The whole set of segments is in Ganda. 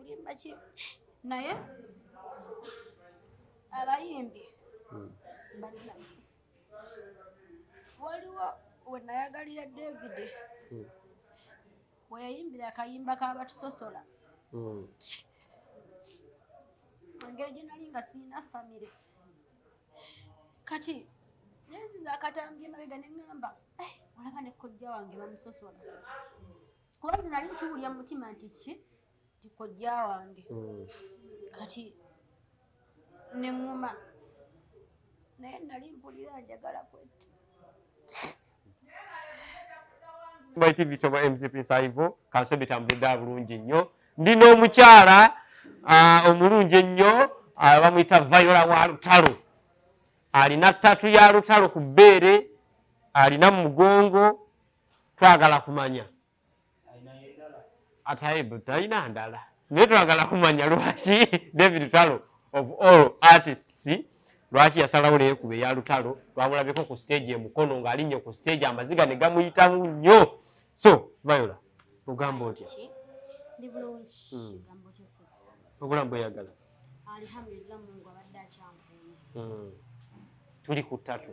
kulimba ki naye abayimbi waliwo wenayagalira David weyayimbira akayimba k'abatusosola engeri gye nali nga sirina famire kati nenziza akatambye emabega ne ŋŋamba olaba ne kojja wange bamusosola kuba nze nali nkiwulya mu mutima nti ti kojja wange kati ne ŋŋuma naye nali mpulira njagala kwetta TV Choma MCP Saivo kanso bitambudde bulungi nnyo ndina omukyala omulungi ennyo bamuyita Viola wa Lutalo alina ttatu ya Lutalo ku bbeere alina mu mugongo twagala kumanya ataibu talina ndala naye twagala kumanya lwaki David Lutalo of all artists lwaki yasalawo leekuba eya Lutalo twamulabeko ku stage emukono ng'alinnye ku stage amaziga ne gamuyitamu nnyo so Viola ogamba otya ndi bulungi gambo kyose obulambo oyagala alhamdulillah Mungu abadde akyampunye tuli ku ttatu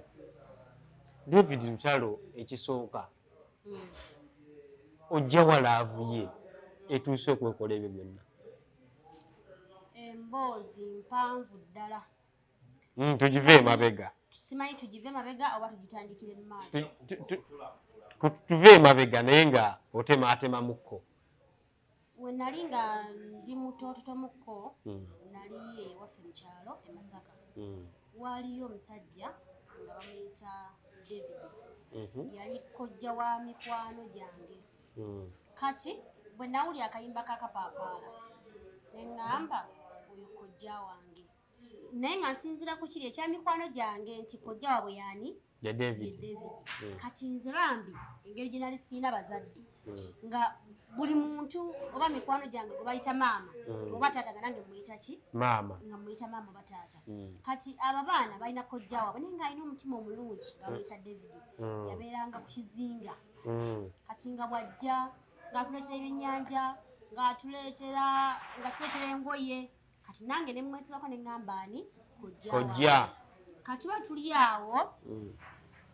David Lutalo ekisooka ojja walaavu ye etuuse okwekola ebyo byonna emboozi mpanvu ddala tugive emabega simanyi tugive emabega oba tugitandikire mu maaso tuve emabega naye nga otemaatema mukko we nali nga ndi mutoototomukko nali ewaffe mu kyalo e Masaka waaliyo omusajja nga bamuyita David yali kojja wa mikwano gyange kati bwe nawulya akayimba kakapaapaala ne ŋŋamba oyo kojja wange naye nga nsinzira ku kiri ekya mikwano gyange nti kojja wabwe yaani ye David kati nze bambi engeri gye nali sirina bazadde nga buli muntu oba mikwano gyange gwe bayita maama oba taata nga nange muyita ki maama nga muyita maama oba taata kati abo baana balina kojja waabwe naye ng'alina omutima omulungi nga muyita David yabeeranga ku kizinga kati nga bw'ajja ng'atuleetera ebyennyanja ng'atuleetera engoye kati nange ne mmwesibako ne ŋŋamba ani kojja kati ba tuli awo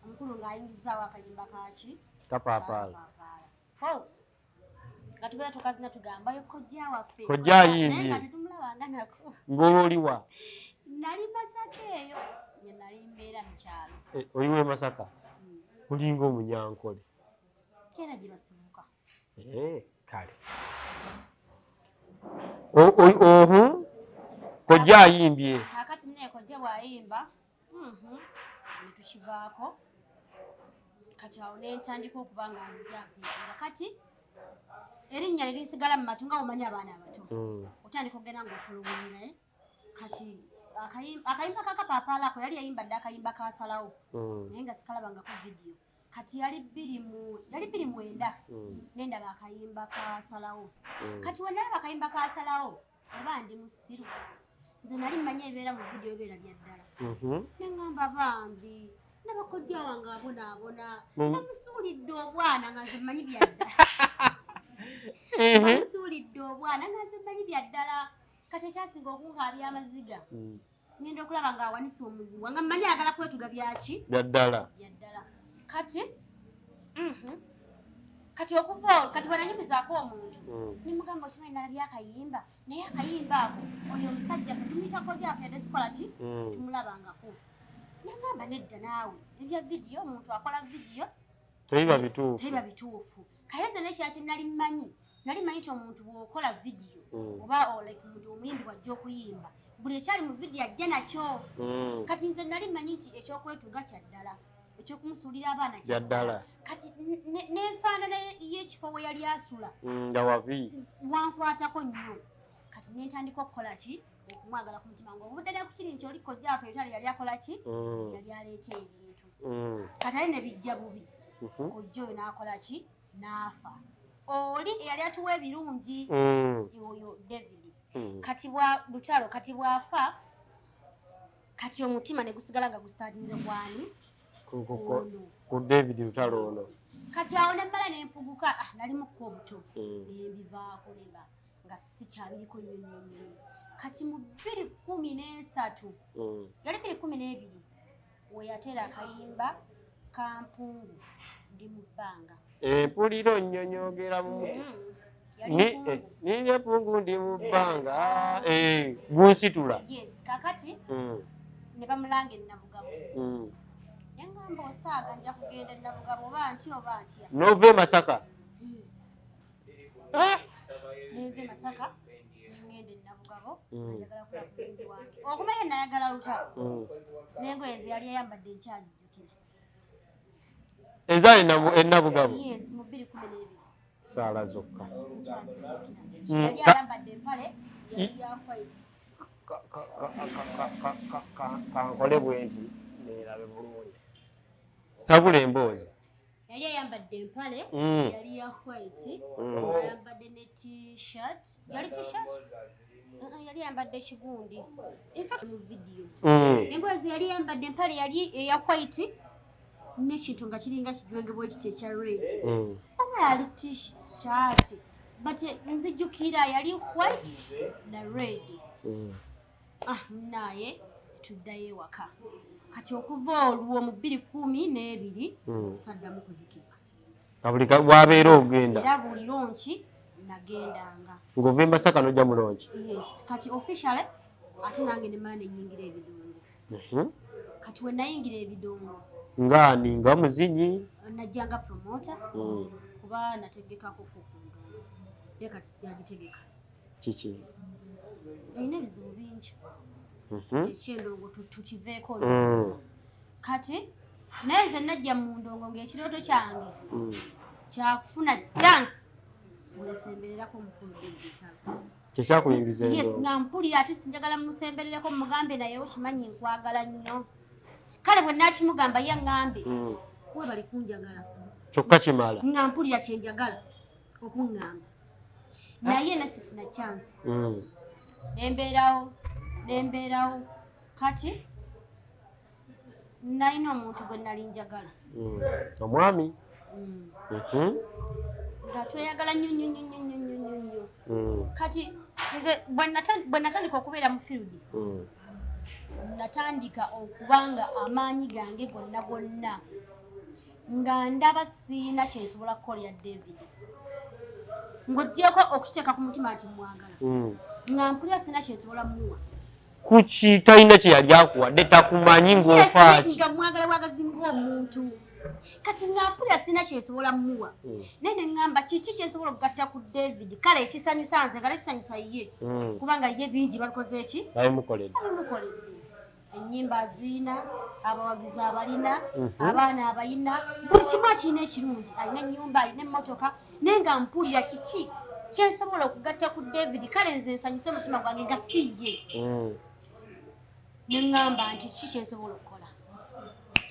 omukulu ng'ayingizaawo akayimba kaki kapaapaala nga tubeera tukazina tugamba yo kojja waffe kojja ayimbye nga tetumulabanga nako ng'oliwa nali Masaka eyo nye nali mbeera mu kyalo oliwe Masaka olinga omunyankole kera gye basibuka kale kojja ayimbye kakati munaye kojja bw'ayimba netukivaako kati awo nentandika okuba nga nzija mpiitinga kati erinnya ne linsigala mu matu nga omanyi abaana abato otandika okugenda ng'ofuluwinga kati akayimba kakapaapaalaako yali yayimbadde akayimba kasalawo naye nga sikalabangako vidiyo kati yali 29 nendaba akayimba kasalawo kati wenalaba akayimba kasalawo oba ndi musiru nze nali mmanyi ebibeera mu vidiyo ebibeera bya ddala neŋŋamba bambi nabakojja wange abonaabona namusuulidde obwana nga nze mmanyi bya ddala namusuulidde obwana nga nze mmanyi bya ddala kati ekyasinga okunkaabya amaziga ngenda okulaba ng'awanisa omuguwa nga mmanyi ayagala kwetuga byaki bya ddala kati kati okuva kati bwenanyumizaako omuntu nimugamba okimanyi nalabye akayimba naye akayimba ako oyo omusajja tumuyita kojja waffe yadde sikola ki tumulabangako nagamba nedda naawe ebya vidiyo omuntu akola vidiyo tebiba bituufu kale nze nekira kye nali mmanyi nti omuntu bw'okola vidiyo oba like omuntu omuyimbi bw'ajja okuyimba buli ekyali mu vidiyo ajja nakyo kati nze nali mmanyi nti ekyokwetuga kya ddala ekyokumusuulira abaana kya ddala kati n'enfaanana y'ekifo we yali asula nga wabi wankwatako nnyo kati nentandika okukola ki okumwagala ku mutima ng'obudde ddala ku kiri nti oli kojja waffe etali yali akola ki yali aleeta ebintu kati ali ne bijja bubi kojja oyo n'akola ki n'afa oli eyali atuwa ebirungi oyo David kati bwa Lutalo kati bw'afa kati omutima ne gusigala nga gusitaadinze kwani ku David Lutalo ono kati awo nemmala nempuguka nali mukko obuto nembivaako nemba nga sikyabiriko nnyo. Kati mu 2013 yali 2012 we yatera akayimba kampungu ndi mu bbanga. Empuliro nnyonyogera mu muti. Niye pungu ndi mu bbanga. Gunsitula. Yes, kakati ne bamulanga Nabugabo. Yangamba osaaga nja kugenda Nabugabo oba ntya. Nove Masaka. Neve Masaka ngende Nabugabo njagala kula kundi wange. Okumanya nayagala lutalo. Nengoye yali yambadde nkyazijjukira. Ezaali Nabugabo. Yes, mu 2012. Saala zokka. Yali ayambadde empale yali ya white. Kankole bwenti neerabe bulungi. Sabula emboozi. Yali ayambadde empale yali ya white. Ayambadde ne t-shirt. Yali t-shirt? Yali ayambadde ekigundi. In fact mu video. Engoye yali ayambadde empale yali ya white. N'ekintu nga kiringa kijwenge bw'ekiti ekya red. Oba yali t-shirt. But nzijjukira yali white na red. Naye tuddayo ewaka. Kati okuva olwo mu 2012 saddamu kuzikiza. Kabuli wabeera ogenda. Era buli lonchi nagendanga. Ng'ova Masaka n'ojja mu lonchi. Yes. Kati officially ate nange ne mala nennyingira ebidongo. Kati we nayingira ebidongo. Ngani nga muzinyi. Najjanga promoter. Kuba nategekako kukundu. Ye kati sijabitegeka. Kiki? Ine bizibu bingi. Ekyendongo tukiveeko olowooza. Kati naye najja mu ndongo ng'ekirooto kyange kyakufuna chance musembererako mukulu Bitalo. Kyekyakuyingiza endongo. Yes, nga mpulira ate sinjagala musembererako mugambe naye okimanyi nkwagala nnyo. Kale bwe nakimugamba ye ngambe we bali kunjagala. Kyokka kimala. Nga mpulira kyenjagala okuŋŋamba. Naye nasifuna chance. Nembeerawo kati nalina omuntu gwe nali njagala. Omwami. Nga tweyagala nnyo. Kati nze bwe natandika okubeera mu field natandika okubanga amaanyi gange gonna nga ndaba siina kyensobola kukolera David. Ng'oggyeko okukiteeka ku mutima nti mwagala. Nga mpulira siina kyensobola muwa. Kuki talina kye yali akuwadde takumanyi ng'ofa ki? Nga mwagala bwagazi ng'omuntu. Kati nga mpulira siina kyensobola muwa. Naye ne ŋŋamba kiki kyensobola okugatta ku David. Kale ekisanyusa nze nga tekisanyusa ye. Kubanga ye bingi babikoze ki? Babimukoledde. Ennyimba aziina, abawagizi abalina, abaana abayina, buli kimu akirina ekirungi. Alina ennyumba, alina emmotoka, naye nga mpulira kiki kyensobola okugatta ku David. Kale nze nsanyuse omutima gwange nga si ye. Ne ŋŋamba nti kiki kyensobola okukola.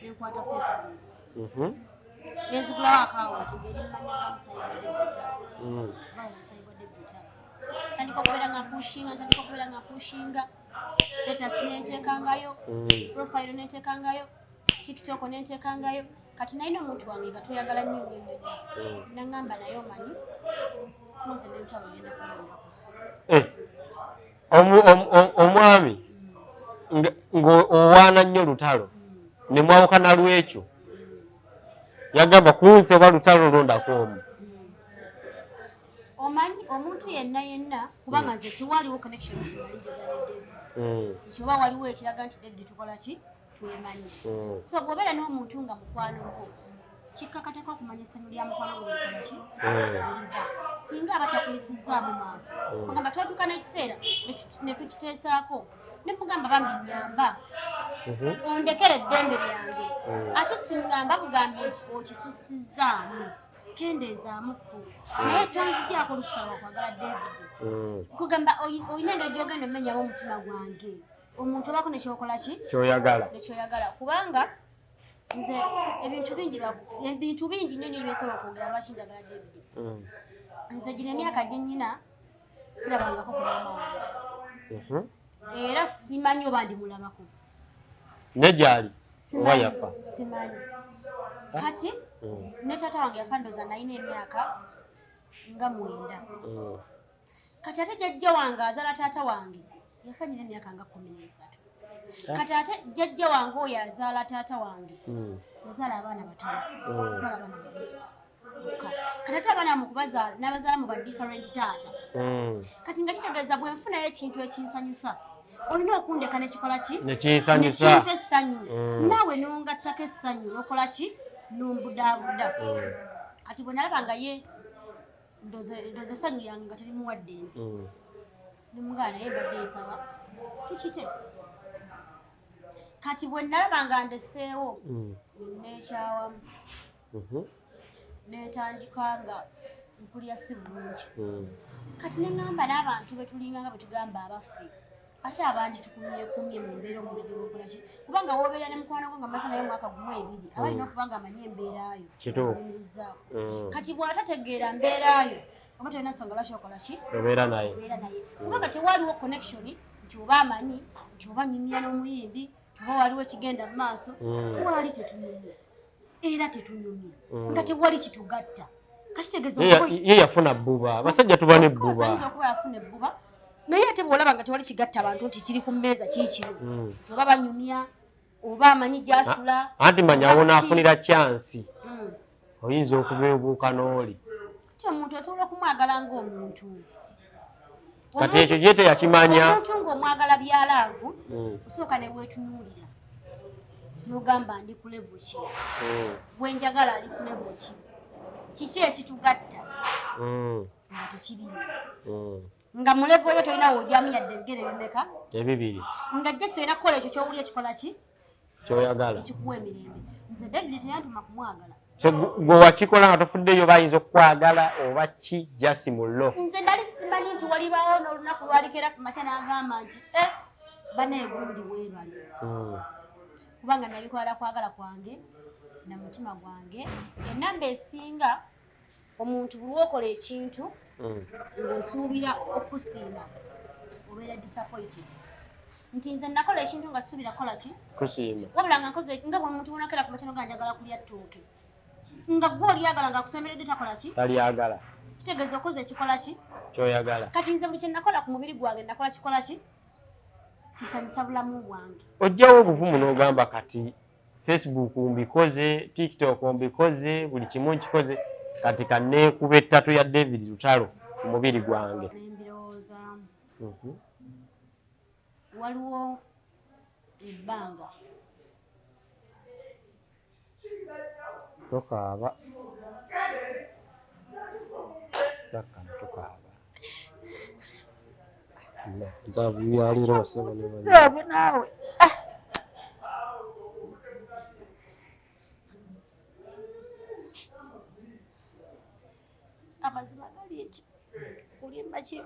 Ne nkwata Facebook. Ne nzigulawo akawunti ng'eri mu mannya ga Musayibwadde Bitalo. Musayibwadde Bitalo. Ntandika okubeera nga pushinga. Status nentekangayo, profile nentekangayo, TikTok nentekangayo. Kati nalina omuntu wange nga tweyagala nnyo. Nangamba naye omanyi nze n'olutalo ngenda kulondako. Omwami ng'owaana nnyo lutalo ne mwawukana lw'ekyo yagamba kunze oba lutalo londako omu. Omanyi omuntu yenna kubanga nze tewaliwo connection nali gyeganedde. Nti oba waliwo ekiraga nti David tukola ki twemanyi. So bw'obeera n'omuntu nga mukwano gwo kikkakatako okumanya essanyu lya mukwano gwo likola ki. Singa aba takuyisizaamu maaso ogamba twatuuka n'ekiseera ne tukiteesaako ne mugamba bambi nnyamba ondekere eddembe lyange ate singamba kugambye nti okisussizaamu kendeezaamuko naye tonzigyako olukusa lwakwagala David. Kugamba olina engeri gy'ogenda omenyamu omutima gwange omuntu obaako nekyokola ki nekyoyagala kubanga nze ebintu bingi nnyo byesobola okwogera lwaki njagala David. Nze gino emyaka gye nnyina sirabangako ku maama wange era simanyi oba ndimulabako. Ne gyali oba yafa? Simanyi. Kati ne taata wange yafa ndooza nalina emyaka nga 9. kati ate jjajja wange azaala taata wange yafa nyina emyaka nga 13 kati ate jjajja wange oyo azaala taata wange yazaala abaana batono yazaala abaana babiri kati ate abaana mukubazaala n'abazaala mu ba different taata kati nga kitegeeza bwe nfunayo ekintu ekinsanyusa olina okundeka nekikola ki nekinsanyusa essanyu naawe nongattako essanyu nokola ki nombudaabuda kati bwe nalaba nga ye ndoze essanyu yange nga terimuwadde nemugala naye mbadde nsaba tukite kati bwe nalaba nga ndeseewo neekyawamu netandika nga mpulya si bulungi kati neŋŋamba n'abantu betulinga nga betugamba abaffe ate abandi tukumyekumye mu mbeera omuntu gyobakola ki kubanga woobeera ne mukwano gwo nga maze naye omwaka gumu ebiri aba alina okuba nga amanye embeeraayo kituufu kati bw'atategeera mbeeraayo oba tolina nsonga lwaki okola ki obeera naye kubanga tewaliwo connection nti oba amanyi nti oba nyumya n'omuyimbi nti oba waliwo ekigenda mu maaso twali tetunyumye era tetunyumye nga tewali kitugatta kakitegeeza ye yafuna bbuba abasajja tuba ne bbuba ayinza okuba yafuna ebbuba naye ate bw'olaba nga tewali kigatta abantu nti kiri ku mmeeza kiikino nti oba banyumya oba amanyi gy'asula anti manyawo n'afunira kyansi oyinza okubeebuuka n'oli ti omuntu osobola okumwagala ng'omuntu kati ekyo ye teyakimanya omuntu ng'omwagala byalaavu osooka ne weetunuulira n'ogamba ndi ku level ki bwenjagala ali ku level ki kiki ekitugatta nga tekiriyo nga mu level yo tolina woojyamu yadde ebigere bimeka ebibiri nga jjesi tolina kukola ekyo kyowulya ekikola ki kyoyagala ekikuwa emirembe nze David teyantuma kumwagala so gwe wakikola nga tofuddeyo bayinza okukwagala oba ki jasi mullo nze nali simanyi nti walibawo n'olunaku lwalikera ku makya n'agamba nti baneegundi weebale kubanga nabikola kwagala kwange na mutima gwange enamba esinga omuntu buli okola ekintu ng'osuubira okusiima obeera disappointed nti nze nakola ekintu nga suubira kukola ki kusiima wabula nga nkoze nga bwe omuntu wonakera ku matano ga njagala kulya ttooke nga gwe olyagala nga akusemberedde takola ki talyagala kitegeeza okoze ekikola ki kyoyagala kati nze buli kye nakola ku mubiri gwange nakola kikola ki kisanyusa bulamu bwange ojjawo obuvumu n'ogamba kati Facebook mbikoze TikTok mbikoze buli kimu nkikoze kati kanneekuba ettatu ya David Lutalo ku mubiri gwange nembirowoozaamu waliwo ebbanga tokaaba takkana tokaaba ntabyaliro basebonebaabe naawe amazima gali nti kulimba ki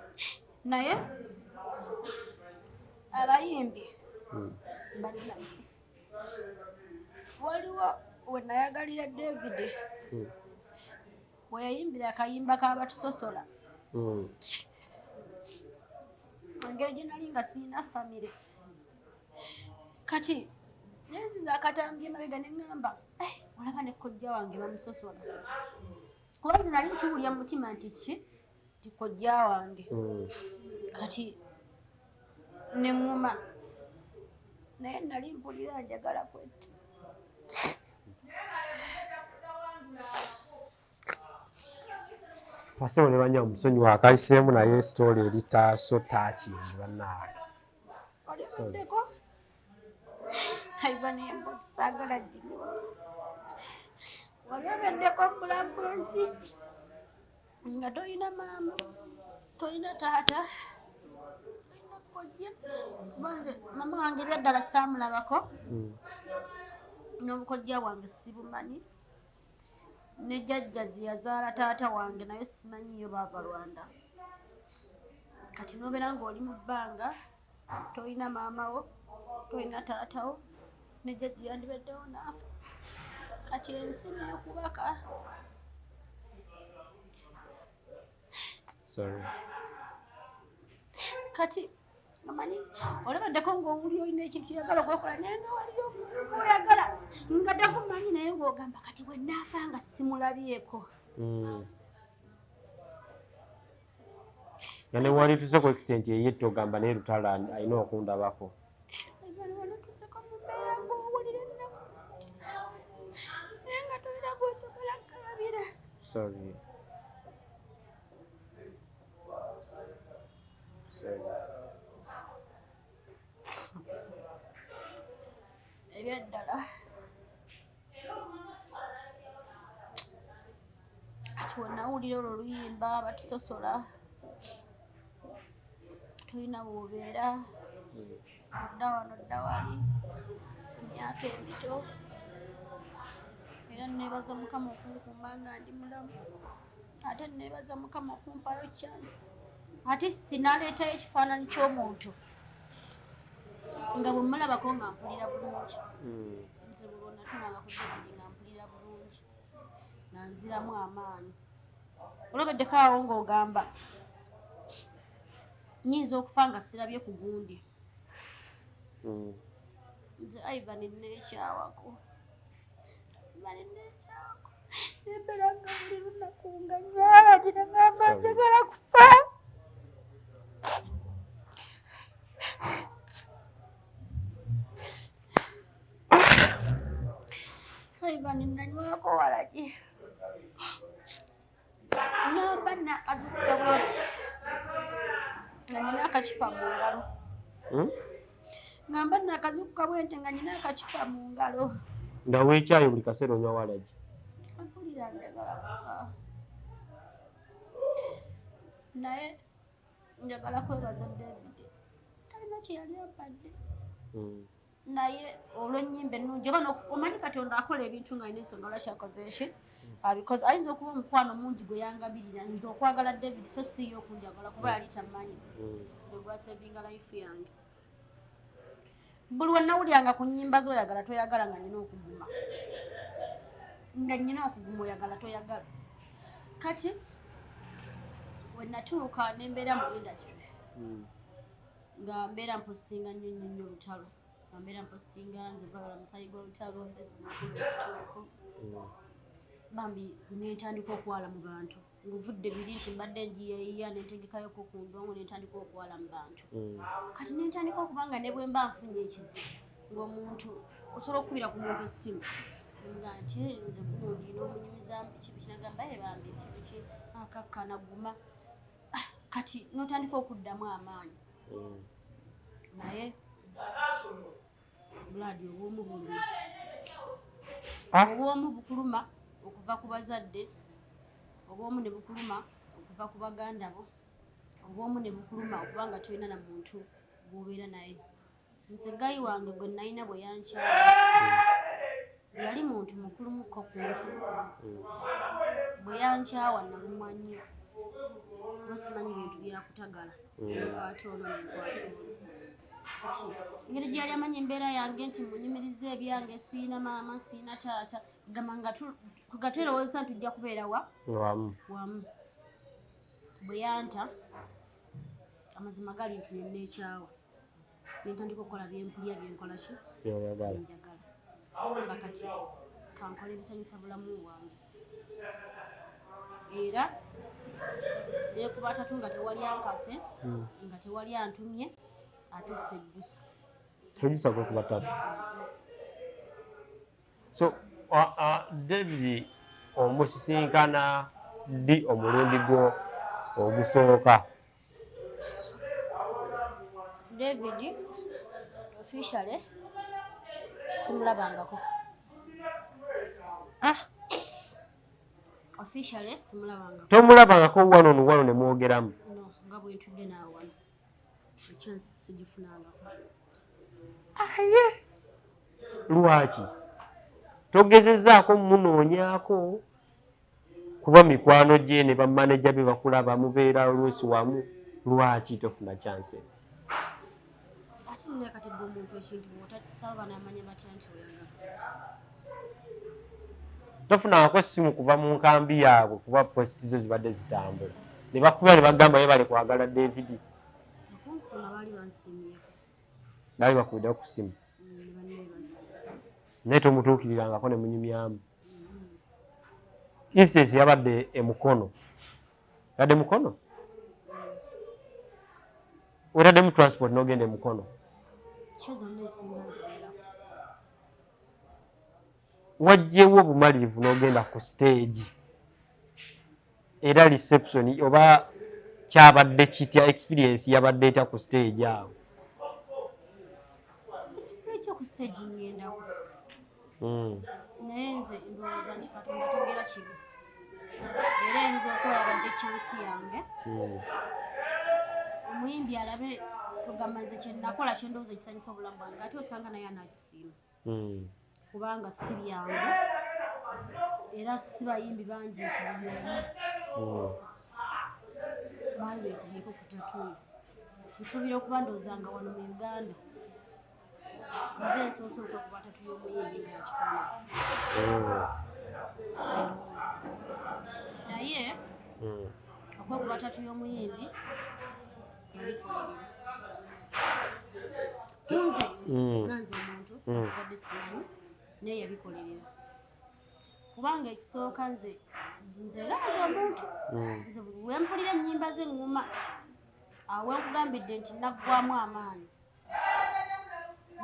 naye abayimbi balina waliwo we nayagalira David weyayimbira akayimba k'abatusosola engeri gye nali nga siina famire kati nenziza akatambye emabega ne ŋŋamba olaba ne kojja wange bamusosola kuba nze nali nkiwulya mu mutima nti ki ti kojja wange kati neŋŋuma naye nali mpulira njagala kwetta Pasebo ne banya omusonyi wakayiseemu naye sitooli eri taaso taakindi bannaawe olimuddeko aiba nemboti saagala ddino wali obeddeko mubulambuzi nga toyina maama toyina taata toyina kojja banze mama wange byaddala saamulabako n'obukojja bwange sibumanyi ne jjajja gye yazaala taata wange naye simanyiyo baava Rwanda kati n'obeera ng'oli mu bbanga toyina maamawo toyina taatawo ne jjajja yandibaddewo naafa kati ensi neekubaka kati amanyi olabaddeko ng'owuli olina ekintu kyoyagala okwekola naye nga waliyo oyagala nga takumanyi naye ng'ogamba kati bwe naafa nga simulabyeko nga ne wali tuse ku extent eyetta ogamba naye Lutalo alina okundabako. Sorry. Ebyaddala ati wennawulira olwo oluyimba batusosola tulina bw'obeera odda wano dda wali emyaka emito era neebaza Mukama okunkuuma nga ndi mulamu ate neebaza Mukama okumpayo chance ate sinaleetayo ekifaananyi ky'omuntu nga bwe mulabako nga mpulira bulungi nze bulwo natunanga ku David nga mpulira bulungi nga nziramu amaanyi olwobeddeko awo ng'ogamba nyinza okufa nga sirabye ku gundi nze Ivan neekyawako nembeera nga buli lunaku nga nywalagira ngamba njagala kufa Ivan nanywako walagi ngamba nakazuka bwoti nga nina akacupa mu ngalo ngamba nakazuka bwente nga nina akacupa mu ngalo nga weekyayo buli kaseera onywa walagi mpulira njagala kufa naye njagala kwebaza David talina kyeyali ampadde naye olw'ennyimba ennungi oba omanyi Katonda akola ebintu nga alina ensonga lwaki akoze ki because ayinza okuba omukwano mungi gwe yangabirira nze okwagala David so si ye okunjagala kuba yali tamanyi gwe gwasevinga life yange buli wennawuliranga ku nnyimba z'oyagala toyagala nga nnyina okuguma oyagala toyagala kati wennatuuka nembeera mu industry nga mbeera mpositinga nnyo Lutalo nga mbeera mpositinga nze Viola Musayi gw'Olutalo Facebook TikTok bambi netandika okwala mu bantu nguvudde biri nti mbadde njiyeeya nentegekayoko ku ndongo netandika okwala mu bantu kati netandika okuba nga ne bwe mba nfunye ekizibu ng'omuntu osobola okukubira ku muntu essimu nga nti nze gundi n'omunyumiza ekibi kinagamba bambi ekibiki akakkanaguma kati notandika okuddamu amaanyi naye buladi obwomu buluma obwomu bukuluma okuva ku bazadde obwomu ne bukuluma okuva ku baganda bo obwomu ne bukuluma okuba nga tolina na muntu bw'obeera naye nze gayi wange gwe nalina bwe yankyawa yali muntu mukulumuko ku nsi bwe yankyawa nalumwa nnyo kuba simanyi bintu byakutagala enkwata ono nenkwata ono kati engeri gyeyali amanyi embeera yange nti munyumiriza ebyange siina maama siina taata gamba nga twerowoozesa ntujja kubeera wamu bwe yanta amazima gali nti nenneekyawa nentandika okukola byempulya byenkola ki enjagala amba kati kankola ebisanyusa bulamu bwange era nekuba tatu nga tewali ankase nga tewali antumye ate sejjusa gwekuba tatu. So David omusisinkana ddi omulundi gwo ogusooka? David officially simulabangako. Officially simulabangako. Tomulabangako wano ne mwogeramu? No, nga bwentudde naawe wano chance sigifunangako. Lwaki? Togezezaako munoonyaako kuba mikwano gye ne bamaneja be bakulaba mubeera oluusi wamu, lwaki tofuna chance? Ate nina kati gwe omuntu ekintu bw'otakisaba n'amanya batya nti oyagala. Tofunangako essimu kuva mu nkambi yaabwe kuba positi zo zibadde zitambula ne bakuba ne bagamba ye bali kwagala David? Okunsiima baali bansiimyeko. Baali bakubiddeho ku ssimu? Naye tomutuukirirangako ne munyumyamu? Instance yabadde e Mukono. Yabadde Mukono? Wetaddemu transport n'ogenda Mukono. Kyo zonna esinga nzibeera. Wajjeewo obumalirivu n'ogenda ku stage era reception oba kyabadde kitya experience yabadde etya ku stage awo? Ekyo ku stage ngendako. Naye nze ndowooza nti Katonda tegera kibi. Era eyinza okuba yabadde chance yange. Omuyimbi alabe kugamba nze kye nakola kye ndowooza ekisanyusa obulamu bwange ate osanga naye anakisiima. Kubanga si byangu era si bayimbi bangi nti buli baali beekubyeko ku tatuuyi. Nsuubira okuba ndowoozanga wano mu Uganda nze nsoose okwekuba tatu y'omuyimbi nga yakifaanana. Naye okwekuba tatu y'omuyimbi yalikolerera. Tunze nanze omuntu asigadde simanyi naye yabikolerera. Kubanga ekisooka nze laaza omuntu nze wempulira ennyimba ze ŋŋuma awo nkugambidde nti naggwamu amaanyi.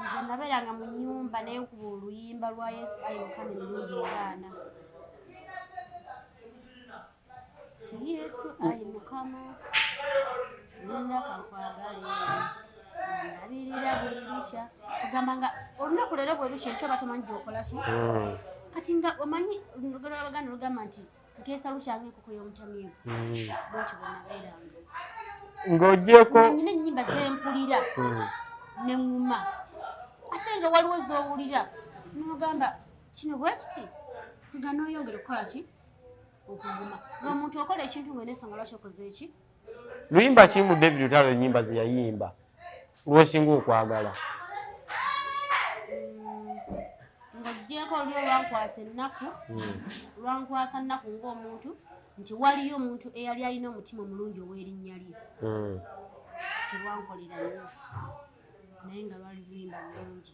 Nze nabeeranga mu nnyumba naye nkuba oluyimba lwa Yesu Ayi Mukama emirundi 40. Ti Yesu Ayi Mukama linda kankwagale ndabirira buli lukya. Kugamba nga olunaku leero bwe lukya enkyo oba tomanyi gy'okola ki. Kati nga omanyi olugero lw'Abaganda lugamba nti nkeesa lukya ng'enkoko y'omutamiivu. Bw'ekyo bwe nabeeranga. Ng'oggyeko Nanyina ennyimba ze mpulira ne ŋŋuma. Ate nga waliwo z'owulira n'ogamba kino bwe kiti nga n'oyongera okukola ki okuguma. Ng'omuntu okola ekintu ng'oneesanga lwaki okoze eki. luyimba ki mu David Lutalo ennyimba ze yayimba lw'osinga okwagala? Ng'oggyeko oli olwankwasa ennaku lwankwasa nnaku ng'omuntu nti waliyo omuntu eyali alina omutima omulungi ow'erinnya lye. Kirwankolera nnyo naye nga lwali luyimba bulungi.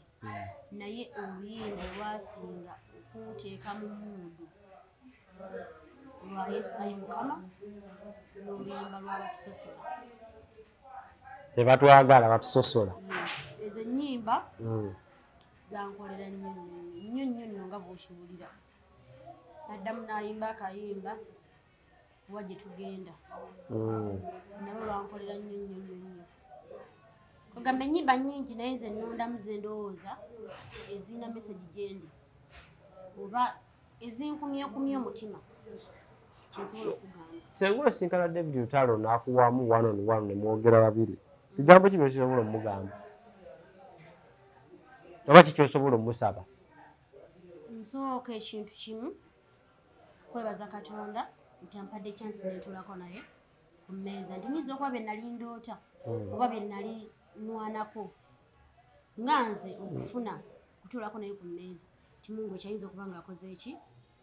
Naye oluyimba lwasinga okuteeka mu mmundu lwa Yesu Ayi Mukama n'oluyimba lw'abatusosola. Tebatwagala batusosola. Ezo ennyimba zankolera nnyo nno nga bw'okiwulira. Naddamu n'ayimba akayimba oba gye tugenda. Nalwo lwankolera nnyo. Kugamba ennyimba nnyingi naye nze nnondamu ze ndowooza ezirina message gyendi oba ezinkumyekumya omutima kyensobola okugamba. Singa osinkana David Lutalo n'akuwaamu 1-on-1 ne mwogera babiri, kigambo ki ky'osobola omugamba? Oba ki ky'osobola omusaba? Nsooka ekintu kimu kwebaza Katonda nti ampadde chance n'entulako naye ku mmeeza nti nyinza okuba bye nali ndoota oba bye nali nwanako nga nze okufuna kutuulako naye ku mmeeza ti Mungu ekyayinza okuba ng'akoze eki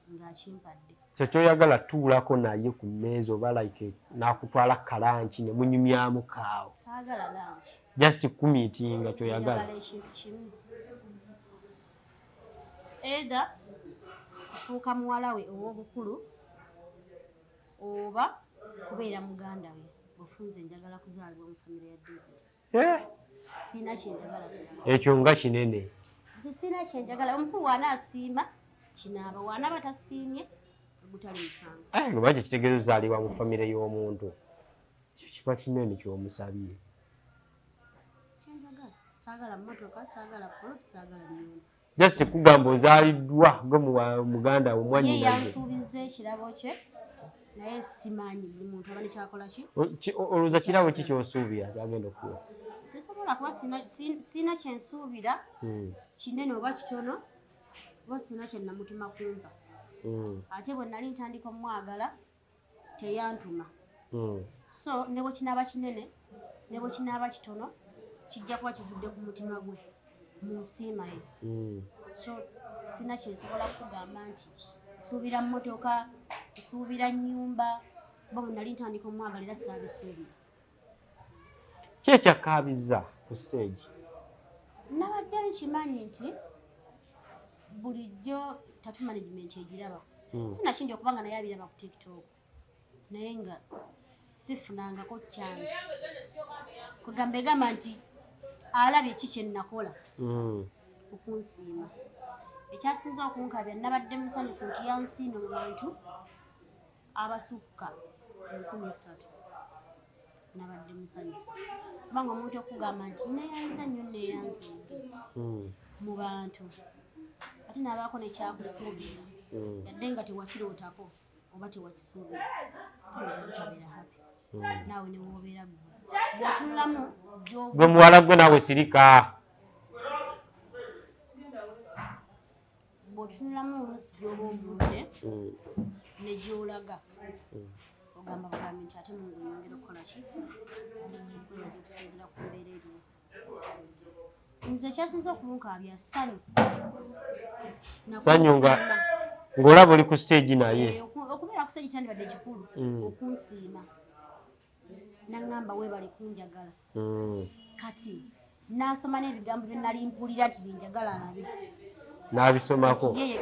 ng'akimpadde. So kyoyagala tuulako naye ku mmeeza oba like n'akutwala kalanki ne munyumyamu kaawo? Saagala lanki. Just kumiitinga kyoyagala? Njagala ekintu kimu. Either kufuuka muwala we ow'obukulu oba kubeera muganda we. Ofunze njagala kuzaalibwa mu famire ya David. Siina kyenjagala kirala. Ekyo nga kinene. Nze siina kyenjagala. Omukulu w'anaasiima kinaaba, w'anaaba tasiimye gutali musango. Oba kitegeeza ozaalibwa mu famire y'omuntu ekyo kiba kinene ky'omusabye. Kyenjagala saagala mmotoka, saagala poloti, saagala nnyumba. Just kugamba ozaaliddwa gwe muganda wo mwannyinaze. Ye yansuubiza ekirabo kye naye simanyi buli muntu aba ne kyakola ki. Olowooza kirabo ki ky'osuubira kyagenda okuwa? Sisobola kuba siina kyensuubira kinene oba kitono oba siina kye namutuma kumpa. Ate bwe nali ntandika omwagala teyantuma. So ne bwe kinaaba kinene ne bwe kinaaba kitono kijja kuba kivudde ku mutima gwe mu nsiima ye. So siina kyensobola kugamba nti nsuubira mmotoka, nsuubira nnyumba, oba bwe nali ntandika omwagala era saabisuubira. Ki ekyakaabiza ku stage? Nabadde nkimanyi nti bulijjo tattoo management egiraba. Sinakindi okubanga naye abiraba ku TikTok naye nga sifunangako chance kugamba egamba nti alabye ki kye nakola okunsiima ekyasinza okunkabya nabadde musanyufu nti yansiime mu bantu abasukka 13 nabadde musanyufu kubanga omuntu okugamba nti neyanza nnyo neyanzeege mu bantu ate nabaako nekyakusuubiza yadde nga tewakirootako oba tewakisuubira oyinza butabeera happy naawe newobeera gwe bw'otunulamu gwe muwala gwe naawe sirika bw'otunulamu oluusi gy'oba ovudde ne gy'olaga ogamba bugambi nti ate mungu yongera okukola ki kwebaza okusinzira ku mbeera eriwo nze ekyasinza okumunkaabya ssanyu ng'olaba oli ku stage naye okubeera ku stage kyandibadde kikulu okunsiima naŋŋamba weebale kunjagala kati n'asoma n'ebigambo bye nali mpulira nti binjagala nabi n'abisomako yeye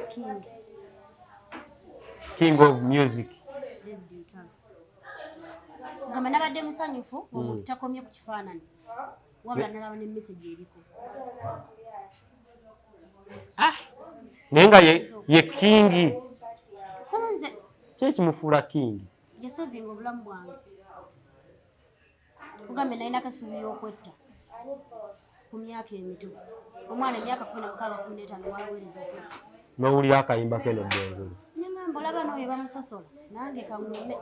king of music gamba nabadde musanyufu omuntu takomye ku kifaananyi wabula nalaba ne message eriko naye nga ye kingi kunze kyekimufuula kingi yasavinga obulamu bwange kugambe nalina kasuubiri okwetta ku myaka emito omwana emyaka 16-15 walaweereza okwetta n'owulira akayimba keno ddengulu neŋŋamba olaba n'oyo bamusosola nange kaŋŋume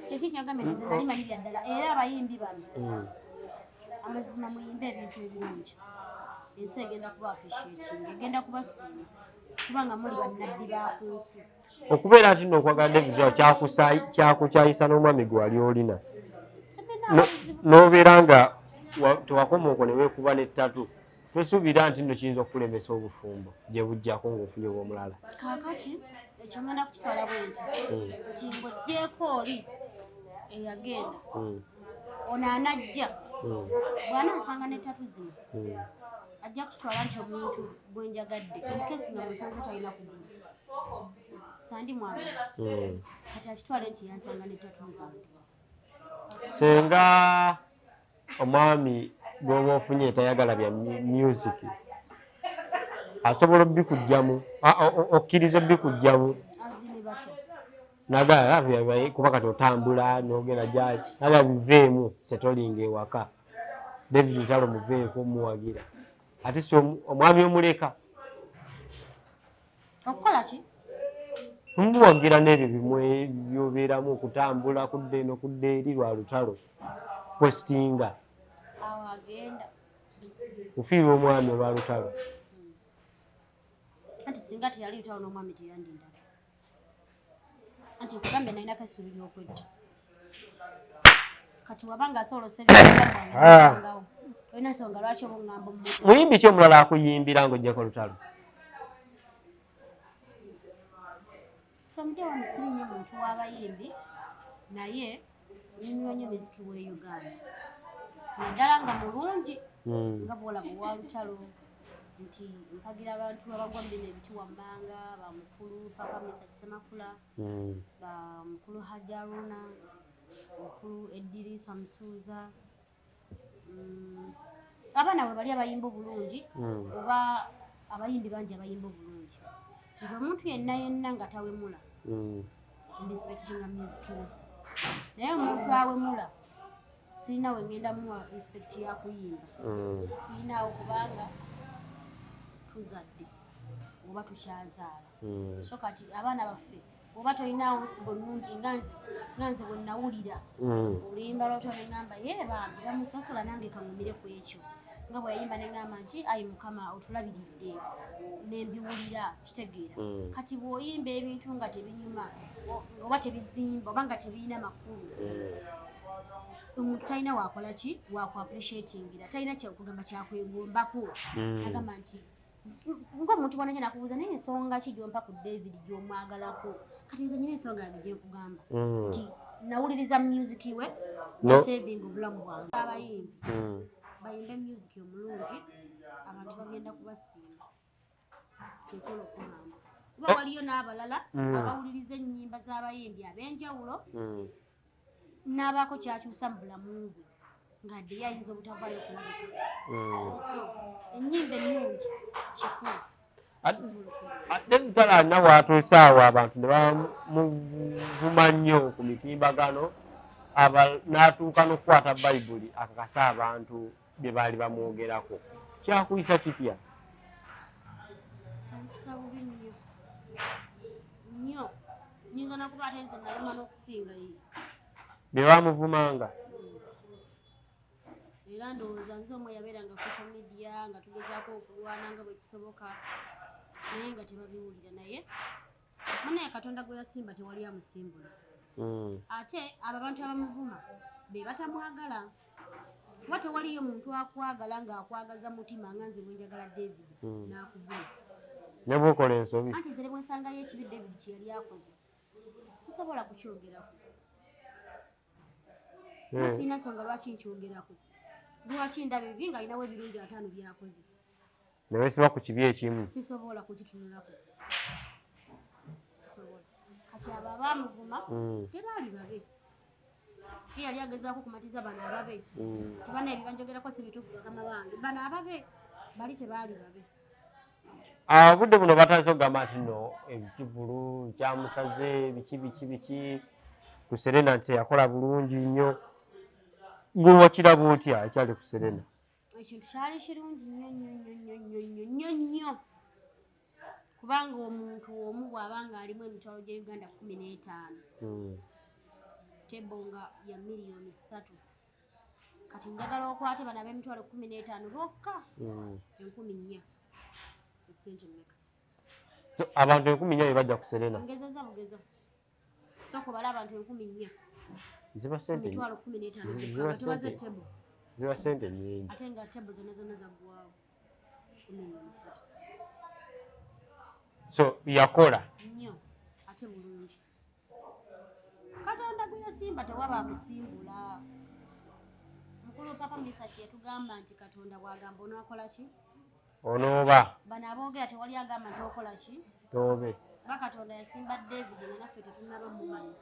kyeki kyagambe nze nali malibya ddala era abayimbi bano amazima muyimbe ebintu ebirungi ensi egenda kuba appreciating egenda kubasiima kubanga muli bannabbi baku nsi okubeera nti nno okwagala David kyakukyayisa n'omwami gwe wali olina n'obeera nga tewakomaoko ne weekuba n'ettatu tosuubira nti nno kiyinza okukulemesa obufumbo gye bujjako ng'ofunye obwomulala kaakati ekyo ngenda kukitwala bwe nti ng'oggyeko oli eyagenda ono anajja bw'anaasanga n'ettatu zino ajja kukitwala nti omuntu gwenjagadde enkesi nga musanze talina kugulu sandi mwagala kati akitwale nti yansanga n'ettatu zange senga omwami gwoba ofunye tayagala bya music asobola obbikugjamu okkiriza obbikugjamu azini batya nagala kuba kati otambula n'ogenda gyali naba biveemu setolinga ewaka David Ntalo muveeko muwagira ate si omwami omuleka okukola ki mumuwagira n'ebyo bimwe byobeeramu okutambula kudda eno kudda eri lwa lutalo kwesitinga awo agenda kufiirwa omwami olwa lutalo anti singa teyali lutalo n'omwami teyandinda anti nkugambe nalina kasuubiri okwetta kati wabanga asobola osengawo olina nsonga lwaki oba oŋŋamba omuntu muyimbi ki omulala akuyimbira ng'ojjako lutalo somudde wano siri nnyo muntu w'abayimbi naye nyumirwa nnyo muziki w'e Uganda naddala nga mulungi nga bwolaba owa lutalo nti mpagira abantu abagwa bino ebiti wammanga bamukulu papa Mesa Kisemakula bamukulu Hajaruna mukulu Eddirisa Musuuza abaana bwe bali abayimba obulungi oba abayimbi bangi abayimba obulungi nze omuntu yenna nga tawemula respectinga music we naye omuntu awemula sirina we ngenda muwa respect yakuyimba sirinaawo kubanga tuzadde oba tukyazaala so kati abaana baffe oba tolinaawo nsigo nnungi nga nze bwe nawulira oluyimba lwatyo neŋŋamba ye bambi bamusosola nange kaŋumire ku ekyo nga bwe yayimba neŋŋamba nti ayi mukama otulabiridde nembiwulira kitegeera kati bw'oyimba ebintu nga tebinyuma oba tebizimba oba nga tebirina makulu omuntu talina wakola ki waku appreciatingira talina kyakugamba kyakwegombako agamba nti ng'omuntu bwana nje nakubuuza naye ensonga ki gyompa ku David gy'omwagalako kati nze nyina ensonga yange gyekugamba nti nawuliriza music we nasevinga obulamu bwange abayimbi bayimbe music omulungi abantu bagenda kubasiima kyesobola okugamba kuba waliyo n'abalala abawuliriza ennyimba z'abayimbi ab'enjawulo n'abaako kyakyusa mu bulamu bwe ng'adde yayinza obutavaayo kulabika so ennyimba ennungi kikulu ate Lutalo alina bw'atuuse awo abantu ne bamuvuma nnyo ku mitimbagano n'atuuka n'okukwata bayibuli akakasa abantu bye baali bamwogerako kyakuyisa kitya? Kyankisa bubi nnyo nyinza nakuba ate nze nalema n'okusinga ye bye bamuvumanga era ndowooza nze omwe yabeeranga social media nga tugezaako okulwana nga bwe kisoboka naye nga tebabiwulira naye manaye Katonda gwe yasimba tewali amusimbula ate abo abantu abamuvuma be batamwagala kuba tewaliyo muntu akwagala ng'akwagaza mutima nga nze bwe njagala David n'akuvuma ne bw'okola ensobi anti nze ne bwe nsangayo ekibi David kye yali akoze sisobola kukyogerako sirina nsonga lwaki nkyogerako lwaki ndaba ebibi ng'alinawo ebirungi 5 byakoze ne weesiba ku kibi ekimu sisobola kukitunulako sisobola kati abo abaamuvuma tebaali babe ye yali agezaako kumatiza bano ababe tebana ebibanjogerako si bituufu bakama bange bano ababe bali tebaali babe obudde buno batandise okugamba nti no ekivulu kyamusaze biki ku Serena nti yakola bulungi nnyo gwe wakiraba otya ekyali ku Serena? Ekintu kyali kirungi nnyo kubanga omuntu omu bw'aba ng'alimu emitwalo gya Uganda 15 tebo nga ya miliyoni 3 kati njagala okwate bano ab'emitwalo 15 bokka 4,000 esente mmeka so abantu 4,000 bajja ku Serena ngezeza bugeza so kubala abantu 4,000 ziba sente emitwalo 15 tubaze tebo ziba sente nyingi ate nga tebo zonna zaggwawo 13 so yakola nnyo ate bulungi Katonda gwe yasimba tewaba amusimbula mukulu papa Misaki yatugamba nti Katonda bw'agamba onookola ki onooba bano aboogera tewali agamba nti okola ki toobe ba Katonda yasimba David nga naffe tetunaba mumanyi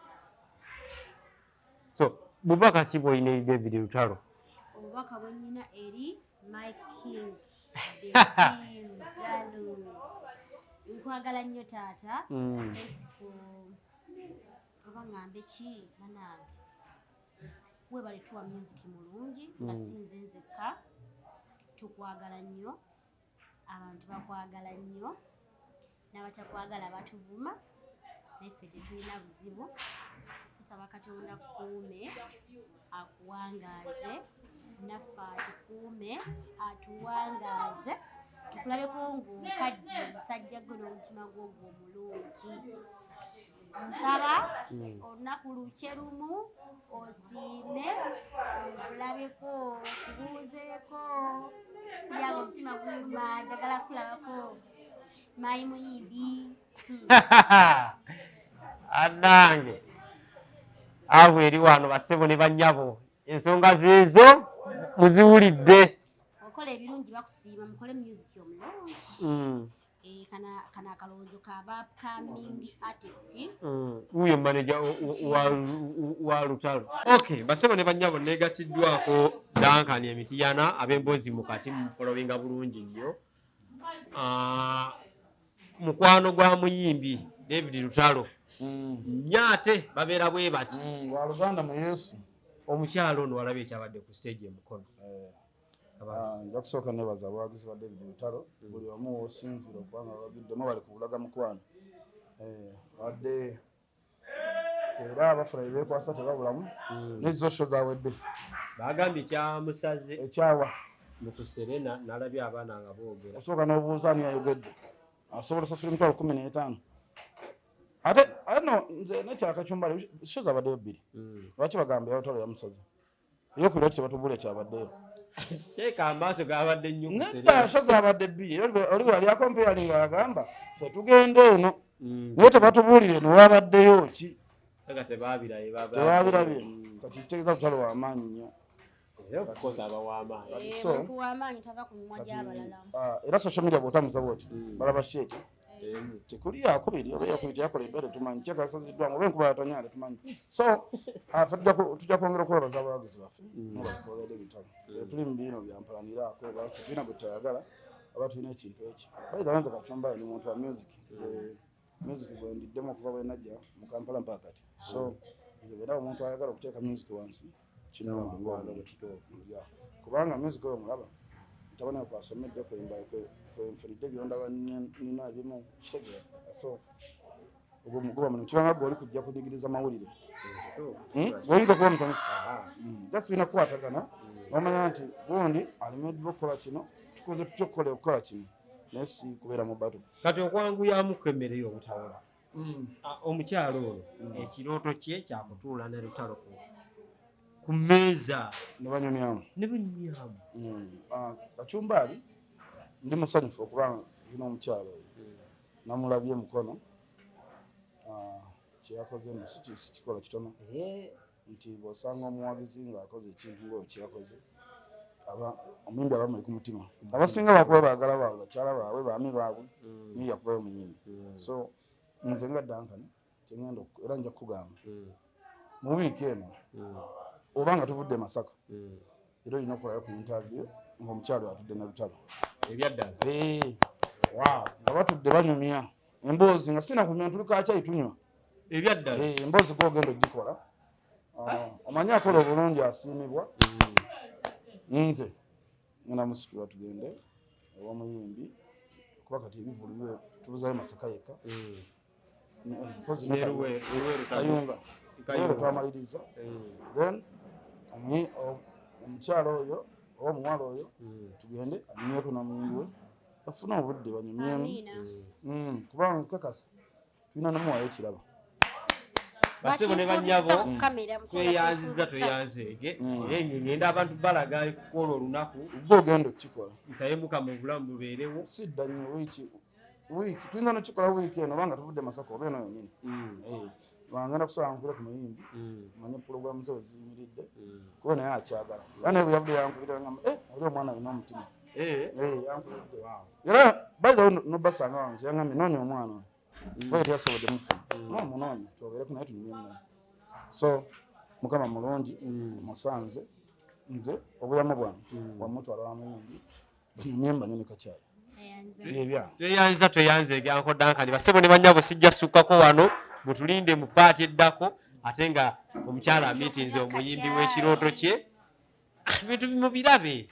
so bubaka ki bw'olina eri David Lutalo? obubaka bwe nnyina eri my king David Lutalo nkwagala nnyo taata thanks for oba ngambe ki banange webale tuwa music mulungi nga sinze nzekka tukwagala nnyo abantu bakwagala nnyo n'abatakwagala batuvuma naffe tetulina buzibu tusaba Katonda kuume akuwangaaze naffe atukuume atuwangaaze tukulabeko ng'okadde omusajja gwe n'omutima gwo omulungi nsaba olunaku lukye lumu osiime okulabeko kubuuzeeko kulyaba omutima guluma njagala kulabako mayi muyimbi annange awo eri wano bassebo ne bannyabo ensonga zeezo muziwulidde okola ebirungi bakusiima mukole music omulungi kana akalowoozo kaba upcoming artist wuyo manager wa Lutalo. Okay, bassebo ne bannyabo negatiddwako Duncan Emitiyana ab'emboozi mukati mu followinga bulungi nnyo mukwano gwa muyimbi David Lutalo nyaate babeera bwe bati wa Luganda mu Yesu omukyalo ono walabye ekyabadde ku stage emukono nja kusooka nebaza abawagizi ba David Lutalo buli omu osinzira okubanga babiddemu bali ku bulaga mukwano wadde era abafulayi beekwasa tebabulamu nezo sho zawedde bagambye kyamusaze ekyawa mu ku Serena nalabye abaana nga boogera osooka n'obuuza ani yayogedde asobola osasula emitwalo 15 ate no nze nekyakacumbali sho zabaddeyo 2 lwaki bagambye Lutalo yamusaze eyokubiri lwaki tebatubula ekyabaddeyo teeka amaaso gabadde nnyo ku Serena nedda sho zabadde 2 oli bwali akompeyaling nga yagamba ffe tugenda eno naye tebatubuulire eno wabaddeyo ki tebabirabye kati kitegeeza Lutalo w'amaanyi nnyo w'amaanyi tava ku mimwa gy'abalala era social media bw'otamuza bwoti balaba sheeti tekuli yakubiri oba yakubiri yakola ebbere tumanyi kyakasaziddwamu oba enkuba yatonyale tumanyi so tujja kwongera okwebaza abawagizi baffe nobakolera ebitabo tuli mu biino byampalaniraako tulina gwe tutayagala aba tulina ekintu eki bayizaanze Kacumba ni muntu wa music gwe ndiddemu okuva bwe najja mu Kampala mpaka kati so nze bwena omuntu ayagala okuteeka music wansi kinoma ng'omuntu kubanga music oyo mulaba tabona kwasomedde kwenfunidde byondaba nina ebimu kitegeera so ogwo mugoba muno kiranga gwe oli kujja kudigiriza mawulire goyinza kuba musanyufu just bina kukwatagana omanya nti gundi alimeddwa okukola kino tukoze tutya okukola kino naye si kubeera mu bato kati okwanguyamuku emmere y'obutawola omukyalo oyo ekirooto kye kyakutuula ne lutalo ku mmeeza ne banyumyamu Kacumba ali ndi musanyufu okuba lina omukyalo oyo namulabye mukono kyeyakoze si kikola kitono nti bw'osanga omuwagizi ng'akoze ekintu ngaoyo kyeyakoze omuyimbi aba muli ku mutima abasinga bakuba baagala baabwe bakyala baabwe baami baabwe niyo yakubayo omuyimbi so nze nga Duncan kyengenda era nja kukugamba mu wiiki eno oba nga tuvudde Masaka era olina okulayo ku interview ng'omukyalo atudde ne lutalo ebyaddala nga batudde banyumya emboozi nga sinakumya ntulukakyayi tunywa ebyaddala emboozi gwogenda ogikola omanyi akola obulungi asiimibwa nze ngenda musitula tugende ew'omuyimbi kuba kati ebivuluwe tubuzayo Masaka yekka Kayunga twamaliriza then omukyalo oyo oba omuwala oyo tugende anyumyeko n'omuyimbi we bafune obudde banyumyemu kubanga nkakasa tulina nomuwayo ekirabo basebo ne bannyabo tweyanzeege era ngenda abantu balaga kukola olunaku gwe ogenda okukikola nsaye Mukama obulamu bubeerewo sidda nnyo wiiki tuyinza nokikola wiiki eno obanga tuvudde Masaka oba eno yonyini bangenda kusobola nkubira ku muyimbi manye pulogulamu ze weziyimiridde kuba naye akyagala era naye bwe yavudde yankubira ngamba oli omwana alina omutima yankubidde era bayizawo nobasanga wange yangambye noonya omwana oyo bwe teyasobodde mufuna nomunoonya twogereko naye tunyumyemu naye so Mukama mulungi musanze nze obulamu bwange wamutwala wa muyimbi banyumyemu banywe ne Kacaayi tweyanze Uncle Duncan basebo ne bannyabo sijja sukkako wano mutulinde mu paati eddako ate nga omukyala amiitinze omuyimbi w'ekirooto kye ebintu bimubirabe